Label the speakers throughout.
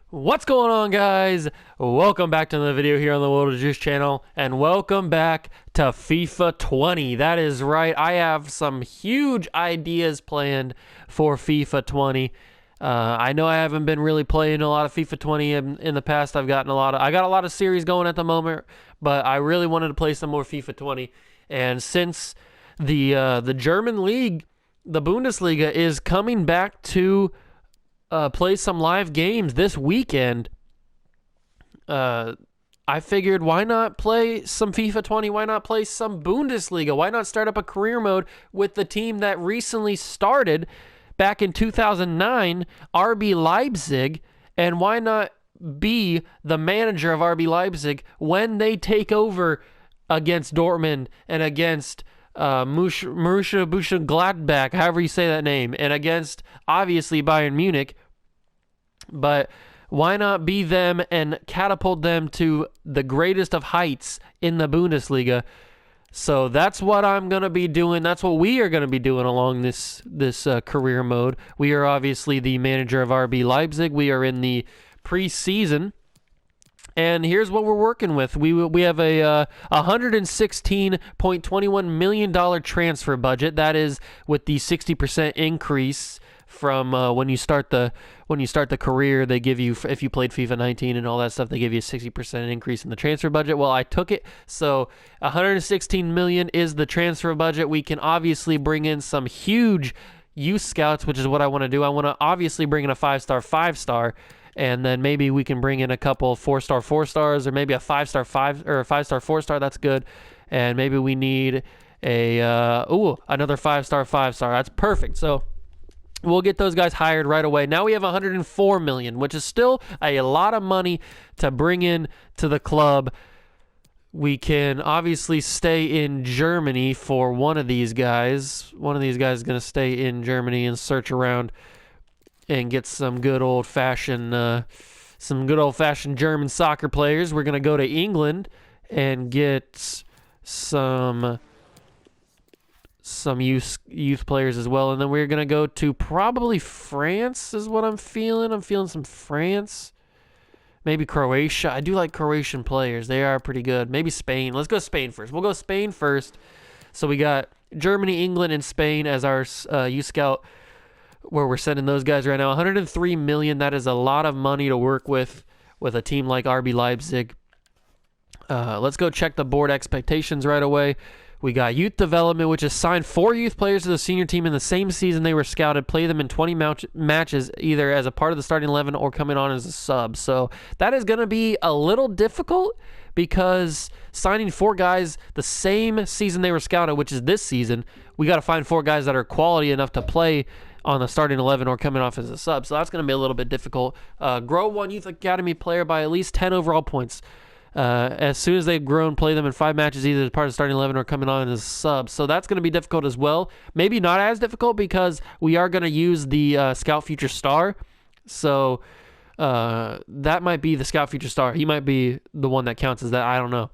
Speaker 1: What's going on, guys? Welcome back to another video here on the World of Juice channel, and welcome back to FIFA 20. That is right, I have some huge ideas planned for FIFA 20. I know I haven't been really playing a lot of FIFA 20 in the past. I got a lot of series going at the moment, but I really wanted to play some more FIFA 20. And since the German league, the Bundesliga, is coming back to play some live games this weekend, I figured, why not play some FIFA 20? Why not play some Bundesliga? Why not start up a career mode with the team that recently started back in 2009, RB Leipzig? And why not be the manager of RB Leipzig when they take over against Dortmund and against Borussia Gladbach, however you say that name, and against, obviously, Bayern Munich. But why not be them and catapult them to the greatest of heights in the Bundesliga? So that's what I'm going to be doing. That's what we are going to be doing along this career mode. We are obviously the manager of RB Leipzig. We are in the preseason. And here's what we're working with. We have a $116.21 million transfer budget. That is with the 60% increase from when you start the career. They give you, if you played FIFA 19 and all that stuff, they give you a 60% increase in the transfer budget. Well, I took it. So 116 million is the transfer budget. We can obviously bring in some huge youth scouts, which is what I want to do. I want to obviously bring in a 5-star. And then maybe we can bring in a couple 4-star 4-stars, or maybe a 5-star 5 or a 5-star 4-star. That's good. And maybe we need another 5-star 5-star. That's perfect. So we'll get those guys hired right away. Now we have 104 million, which is still a lot of money to bring in to the club. We can obviously stay in Germany for one of these guys. One of these guys is going to stay in Germany and search around and get some good old-fashioned German soccer players. We're going to go to England and get some youth players as well. And then we're going to go to probably France is what I'm feeling. I'm feeling some France. Maybe Croatia. I do like Croatian players. They are pretty good. Maybe Spain. Let's go Spain first. We'll go Spain first. So we got Germany, England, and Spain as our youth scout, where we're sending those guys right now. 103 million. That is a lot of money to work with a team like RB Leipzig. Let's go check the board expectations right away. We got youth development, which is signed 4 youth players to the senior team in the same season they were scouted, play them in 20 matches, either as a part of the starting 11 or coming on as a sub. So that is going to be a little difficult, because signing 4 guys the same season they were scouted, which is this season, we got to find 4 guys that are quality enough to play on the starting 11 or coming off as a sub. So that's going to be a little bit difficult. Grow 1 youth academy player by at least 10 overall points. As soon as they've grown, play them in 5 matches, either as part of the starting 11 or coming on as a sub. So that's going to be difficult as well. Maybe not as difficult, because we are going to use the Scout Future Star. So that might be the Scout Future Star. He might be the one that counts as that. I don't know.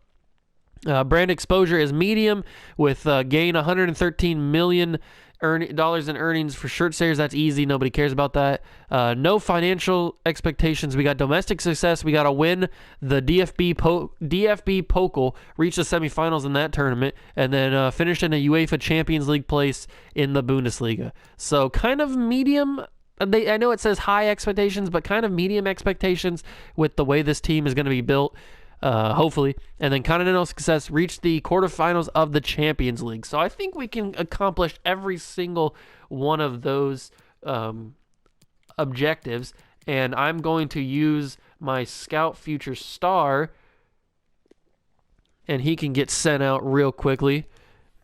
Speaker 1: Brand exposure is medium, with gain 113 million dollars in earnings for shirt sales. That's easy. Nobody cares about that. No financial expectations. We got domestic success. We got to win the DFB Pokal, reach the semifinals in that tournament, and then finish in a UEFA Champions League place in the Bundesliga. So kind of medium. I know it says high expectations, but kind of medium expectations with the way this team is going to be built. Hopefully, and then continental success, reach the quarterfinals of the Champions League. So I think we can accomplish every single one of those objectives, and I'm going to use my Scout Future Star, and he can get sent out real quickly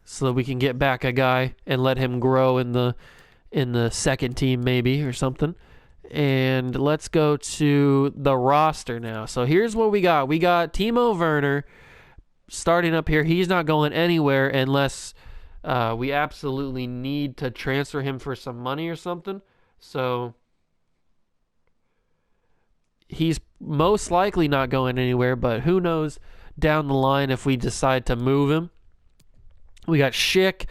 Speaker 1: so that we can get back a guy and let him grow in the second team maybe or something. And let's go to the roster now. So here's what we got. We got Timo Werner starting up here. He's not going anywhere unless we absolutely need to transfer him for some money or something. So he's most likely not going anywhere, but who knows down the line if we decide to move him. We got Schick,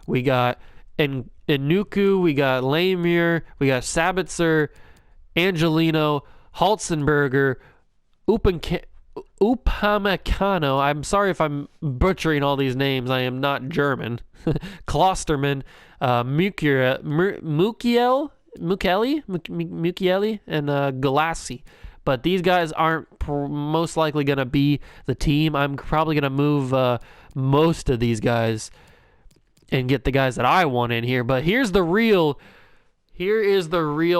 Speaker 1: we got Inuku, we got Lemire, we got Sabitzer, Angelino, Halzenberger, Upamecano. I'm sorry if I'm butchering all these names. I am not German. Klosterman, Mukiele, and Galassi. But these guys aren't most likely going to be the team. I'm probably going to move most of these guys and get the guys that I want in here. But here is the real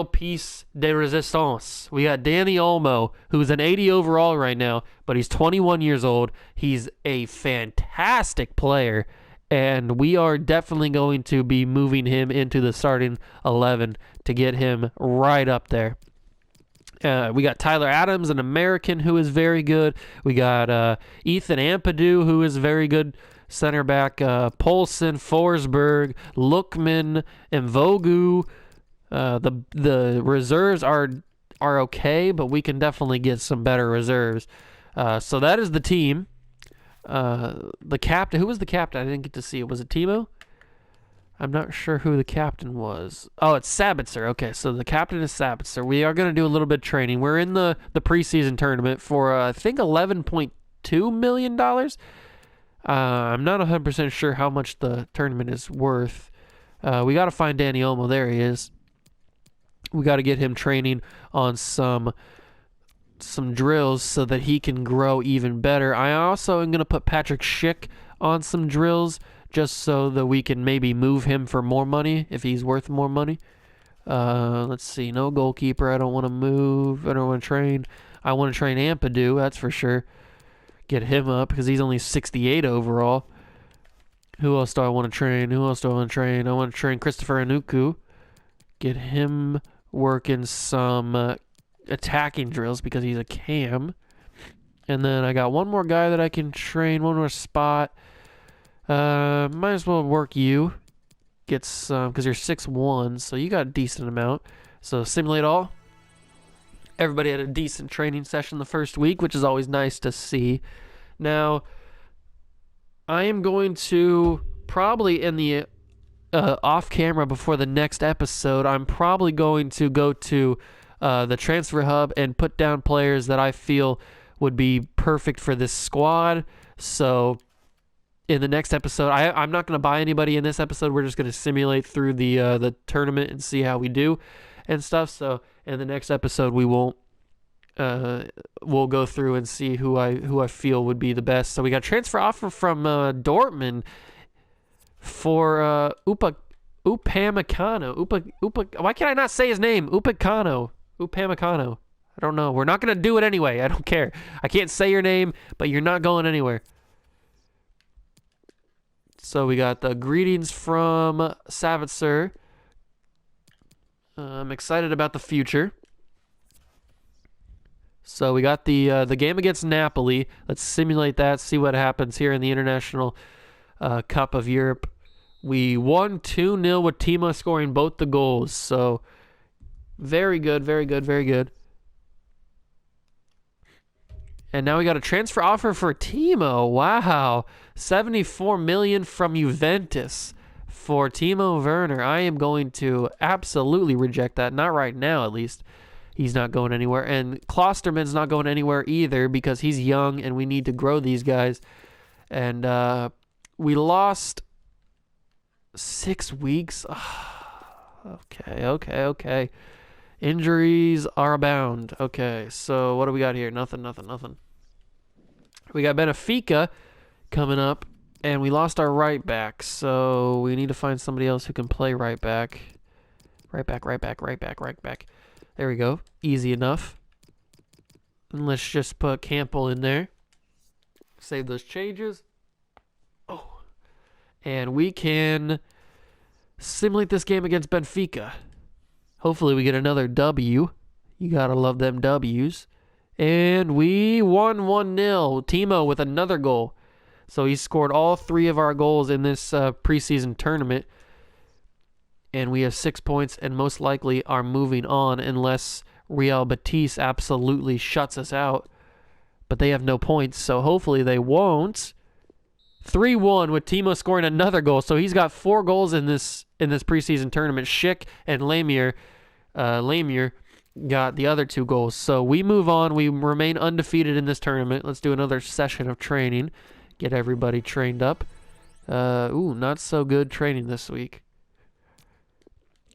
Speaker 1: piece de resistance. We got Danny Olmo, who's an 80 overall right now, but he's 21 years old. He's a fantastic player, and we are definitely going to be moving him into the starting 11 to get him right up there. We got Tyler Adams, an American who is very good. We got Ethan Ampadu, who is very good center back. Poulsen, Forsberg, Lookman, and Vogu. The reserves are okay, but we can definitely get some better reserves. So that is the team. The captain, who was the captain? I didn't get to see it. Was it Timo? I'm not sure who the captain was. Oh, it's Sabitzer. Okay, so the captain is Sabitzer. We are going to do a little bit of training. We're in the preseason tournament for, I think, $11.2 million. I'm not 100% sure how much the tournament is worth. We got to find Danny Olmo. There he is. We got to get him training on some drills so that he can grow even better. I also am going to put Patrick Schick on some drills just so that we can maybe move him for more money if he's worth more money. Let's see. No goalkeeper. I don't want to move. I don't want to train. I want to train Ampadu, that's for sure. Get him up because he's only 68 overall. Who else do I want to train? I want to train Christopher Inuku. Get him working some attacking drills because he's a cam. And then I got one more guy that I can train, one more spot. Might as well work you. Get some, because you're 6'1", so you got a decent amount. So simulate all. Everybody had a decent training session the first week, which is always nice to see. Now, I am going to probably in the off camera before the next episode, I'm probably going to go to the transfer hub and put down players that I feel would be perfect for this squad. So in the next episode, I'm not going to buy anybody in this episode. We're just going to simulate through the tournament and see how we do and stuff. So in the next episode, we'll go through and see who I feel would be the best. So we got transfer offer from Dortmund for Upamecano. Why can't I not say his name? Upamecano. I don't know. We're not going to do it anyway. I don't care. I can't say your name, but you're not going anywhere. So we got the greetings from Savitzer. I'm excited about the future. So we got the game against Napoli. Let's simulate that, see what happens here in the International Cup of Europe. We won 2-0 with Timo scoring both the goals. So very good, very good, very good. And now we got a transfer offer for Timo. Wow. $74 million from Juventus for Timo Werner. I am going to absolutely reject that. Not right now, at least. He's not going anywhere. And Klosterman's not going anywhere either because he's young and we need to grow these guys. And we lost 6 weeks. Okay. Injuries are abound. Okay, so what do we got here? Nothing. We got Benfica coming up, and we lost our right back, so we need to find somebody else who can play right back. Right back. There we go. Easy enough. And let's just put Campbell in there. Save those changes. Oh. And we can simulate this game against Benfica. Hopefully we get another W. You gotta love them W's. And we won 1-0. Timo with another goal. So he scored all 3 of our goals in this preseason tournament. And we have 6 points and most likely are moving on unless Real Betis absolutely shuts us out, but they have no points, so hopefully they won't. 3-1 with Timo scoring another goal. So he's got 4 goals in this preseason tournament. Schick and Lamier got the other 2 goals. So we move on. We remain undefeated in this tournament. Let's do another session of training. Get everybody trained up. Not so good training this week.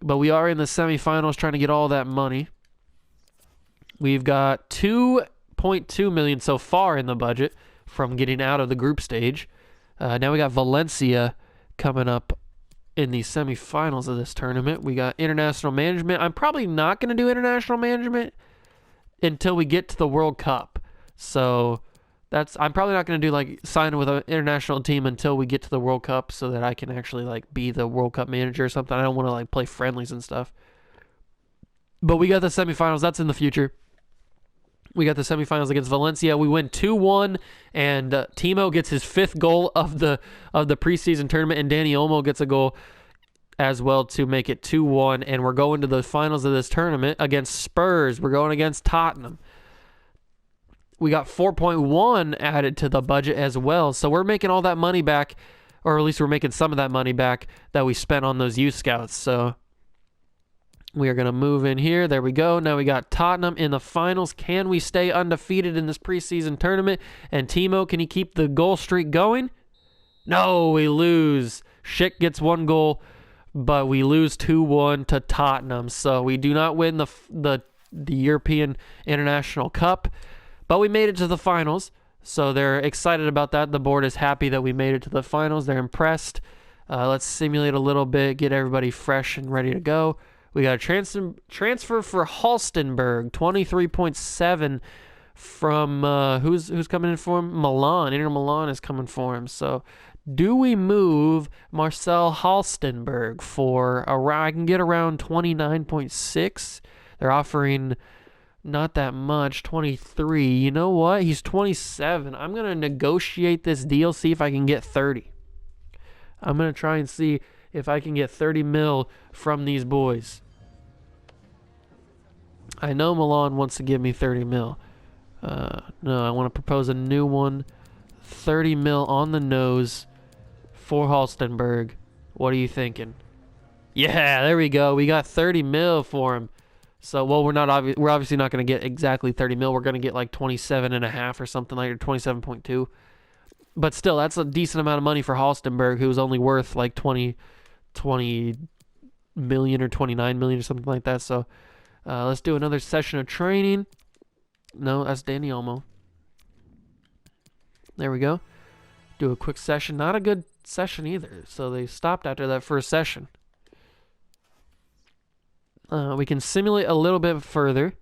Speaker 1: But we are in the semifinals trying to get all that money. We've got 2.2 million so far in the budget from getting out of the group stage. Now we got Valencia coming up in the semifinals of this tournament. We got international management. I'm probably not going to do international management until we get to the World Cup. So I'm probably not going to do sign with an international team until we get to the World Cup so that I can actually be the World Cup manager or something. I don't want to play friendlies and stuff. But we got the semifinals. That's in the future. We got the semifinals against Valencia. We win 2-1, and Timo gets his 5th goal of the preseason tournament, and Danny Olmo gets a goal as well to make it 2-1. And we're going to the finals of this tournament against Spurs. We're going against Tottenham. We got 4.1 added to the budget as well. So we're making all that money back, or at least we're making some of that money back that we spent on those youth scouts. So we are going to move in here. There we go. Now we got Tottenham in the finals. Can we stay undefeated in this preseason tournament? And Timo, can he keep the goal streak going? No, we lose. Schick gets 1 goal, but we lose 2-1 to Tottenham. So we do not win the European International Cup, but we made it to the finals. So they're excited about that. The board is happy that we made it to the finals. They're impressed. Let's simulate a little bit, get everybody fresh and ready to go. We got a transfer for Halstenberg, 23.7 from who's coming in for him? Milan. Inter Milan is coming for him. So do we move Marcel Halstenberg for I can get around 29.6? They're offering not that much, 23. You know what? He's 27. I'm going to negotiate this deal, see if I can get 30. I'm going to try and see if I can get 30 mil from these boys. I know Milan wants to give me 30 mil. No, I want to propose a new one. 30 mil on the nose for Halstenberg. What are you thinking? Yeah, there we go. We got 30 mil for him. So, well, we're obviously not going to get exactly 30 mil. We're going to get 27.5 or something or 27.2. But still, that's a decent amount of money for Halstenberg, who's only worth 20 million or 29 million or something like that. So let's do another session of training. No, that's Danny Olmo. There we go. Do a quick session. Not a good session either. So they stopped after that first session. We can simulate a little bit further.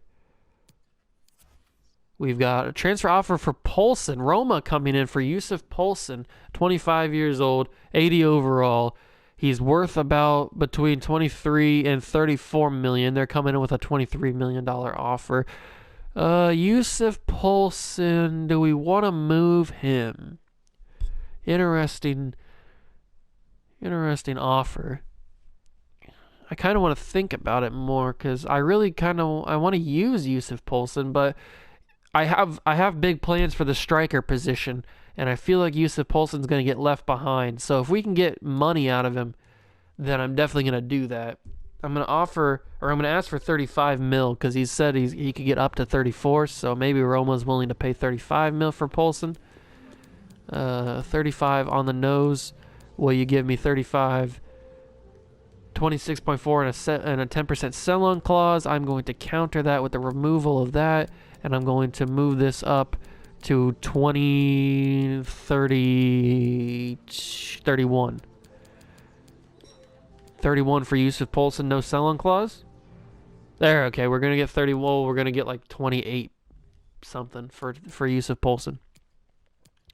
Speaker 1: We've got a transfer offer for Poulsen. Roma coming in for Yusuf Poulsen, 25 years old, 80 overall. He's worth about between 23 and 34 million. They're coming in with a $23 million offer. Yusuf Poulsen, do we want to move him? Interesting offer. I kind of want to think about it more because I really I want to use Yusuf Poulsen, but I have big plans for the striker position, and I feel like Yusuf Poulsen's going to get left behind. So if we can get money out of him, then I'm definitely going to do that. I'm going to ask for 35 mil because he said he could get up to 34. So maybe Roma's willing to pay 35 mil for Poulsen. 35 on the nose. Will you give me 35? 26.4 and a 10% sell-on clause. I'm going to counter that with the removal of that, and I'm going to move this up to 20, 30, 31. 31 for Yusuf Poulsen, no sell-on clause. There, okay, we're going to get 30. Well, we're going to get 28 something for Yusuf Poulsen.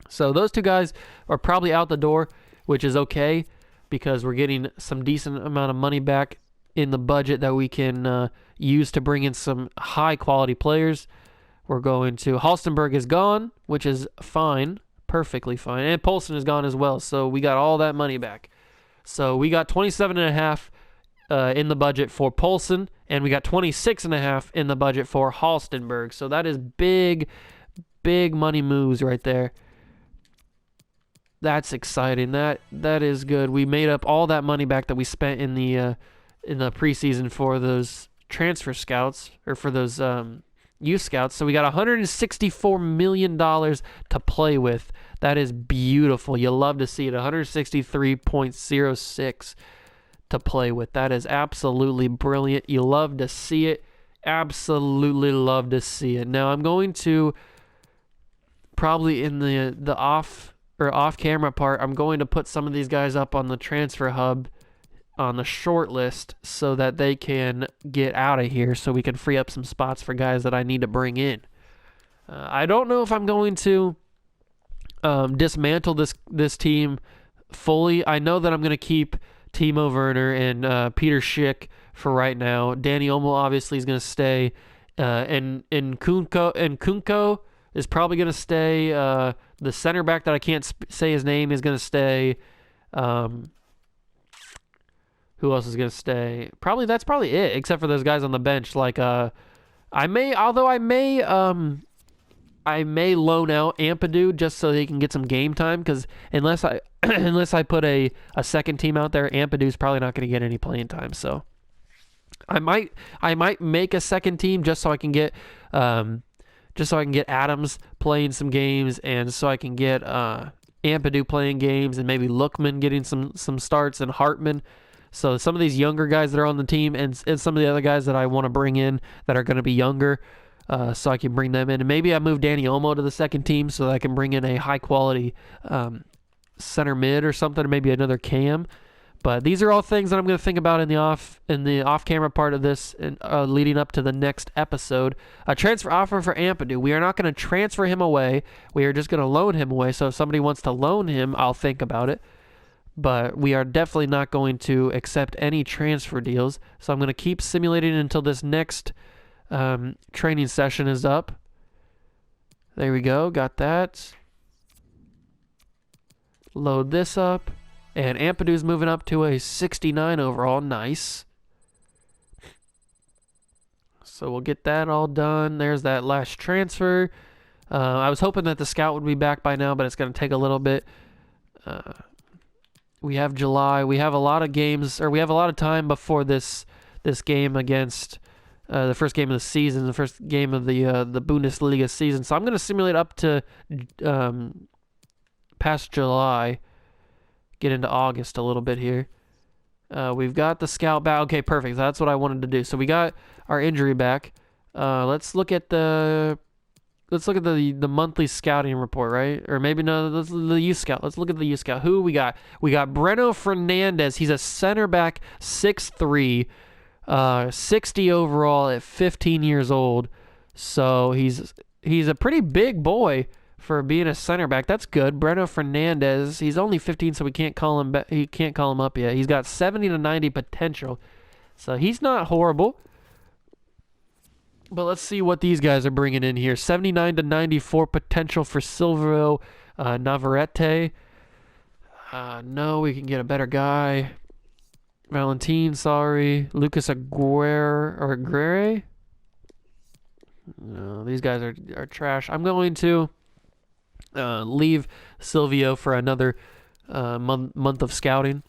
Speaker 1: So those two guys are probably out the door, which is okay, because we're getting some decent amount of money back in the budget that we can use to bring in some high-quality players. We're going to... Halstenberg is gone, which is fine, perfectly fine. And Poulsen is gone as well, so we got all that money back. So we got 27.5 in the budget for Poulsen, and we got 26.5 in the budget for Halstenberg. So that is big money moves right there. That's exciting. That is good. We made up all that money back that we spent in the preseason for those transfer scouts, or for those youth scouts. So we got $164 million to play with. That is beautiful. You love to see it. 163.06 to play with. That is absolutely brilliant. You love to see it. Absolutely love to see it. Now I'm going to probably in the off-camera part, I'm going to put some of these guys up on the transfer hub on the short list so that they can get out of here, so we can free up some spots for guys that I need to bring in. I don't know if I'm going to dismantle this team fully. I know that I'm going to keep Timo Werner and Peter Schick for right now. Danny Olmo obviously is going to stay, and Kunko is probably going to stay. The center back that I can't say his name is going to stay. Who else is going to stay? That's probably it, except for those guys on the bench. Like I may loan out Ampadu just so he can get some game time, because unless I put a second team out there, Ampadu's probably not going to get any playing time. So I might make a second team just so I can get Adams playing some games, and so I can get Ampadu playing games, and maybe Lookman getting some starts, and Hartman. So some of these younger guys that are on the team, and some of the other guys that I want to bring in that are going to be younger, so I can bring them in. And maybe I move Danny Olmo to the second team so that I can bring in a high-quality center mid or something, or maybe another cam. But these are all things that I'm going to think about in the off-camera part of this, and leading up to the next episode. A transfer offer for Ampadu. We are not going to transfer him away. We are just going to loan him away. So if somebody wants to loan him, I'll think about it. But we are definitely not going to accept any transfer deals. So I'm going to keep simulating until this next training session is up. There we go. Got that. Load this up. And Ampadu's moving up to a 69 overall. Nice. So we'll get that all done. There's that last transfer. I was hoping that the scout would be back by now, but it's going to take a little bit. We have July. We have a lot of games, or we have a lot of time before this game against the first game of the season, the first game of the Bundesliga season. So I'm going to simulate up to past July, get into August a little bit here. We've got the scout back. Okay, perfect. That's what I wanted to do. So we got our injury back. Let's look at the monthly scouting report, right? Or maybe no, the youth scout. Let's look at the youth scout. Who we got? We got Breno Fernandez. He's a center back, 6'3", 60 overall at 15 years old. So he's a pretty big boy for being a center back. That's good. Breno Fernandez. He's only 15, so he can't call him up yet. He's got 70 to 90 potential, so he's not horrible. But let's see what these guys are bringing in here. 79 to 94 potential for Silvio Navarrete. No, we can get a better guy. Valentin, sorry. Lucas Aguirre. No, these guys are trash. I'm going to leave Silvio for another month of scouting.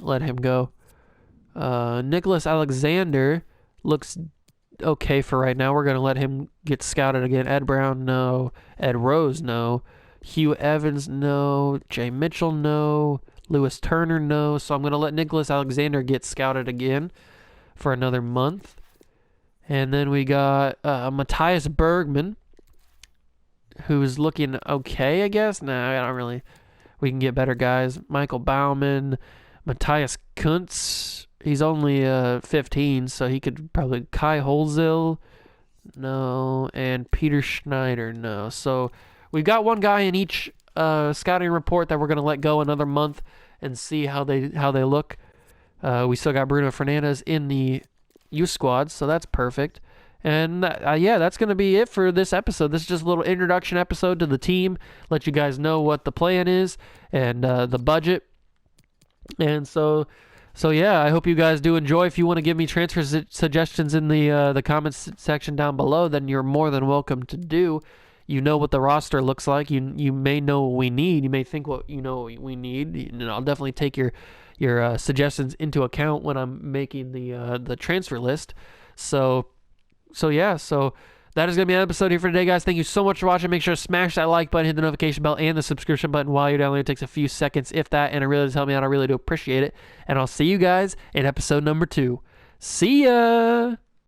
Speaker 1: Let him go. Nicholas Alexander looks okay for right now. We're going to let him get scouted again. Ed Brown, no. Ed Rose, no. Hugh Evans, no. Jay Mitchell, no. Lewis Turner, no. So I'm going to let Nicholas Alexander get scouted again for another month. And then we got Matthias Bergman, who's looking okay, I guess. Nah, I don't really. We can get better guys. Michael Baumann, Matthias Kuntz. He's only 15, so he could probably. Kai Holzil, no. And Peter Schneider, no. So we've got one guy in each scouting report that we're going to let go another month and see how they look. We still got Bruno Fernandes in the youth squad, so that's perfect. And yeah, that's going to be it for this episode. This is just a little introduction episode to the team, let you guys know what the plan is and the budget. And so So yeah, I hope you guys do enjoy. If you want to give me transfer suggestions in the comments section down below, then you're more than welcome to do. You know what the roster looks like. You may know what we need. You may think what we need. And I'll definitely take your suggestions into account when I'm making the transfer list. So yeah. So that is going to be an episode here for today, guys. Thank you so much for watching. Make sure to smash that like button, hit the notification bell, and the subscription button while you're down there. It takes a few seconds, if that, and it really does help me out. I really do appreciate it. And I'll see you guys in episode number 2. See ya!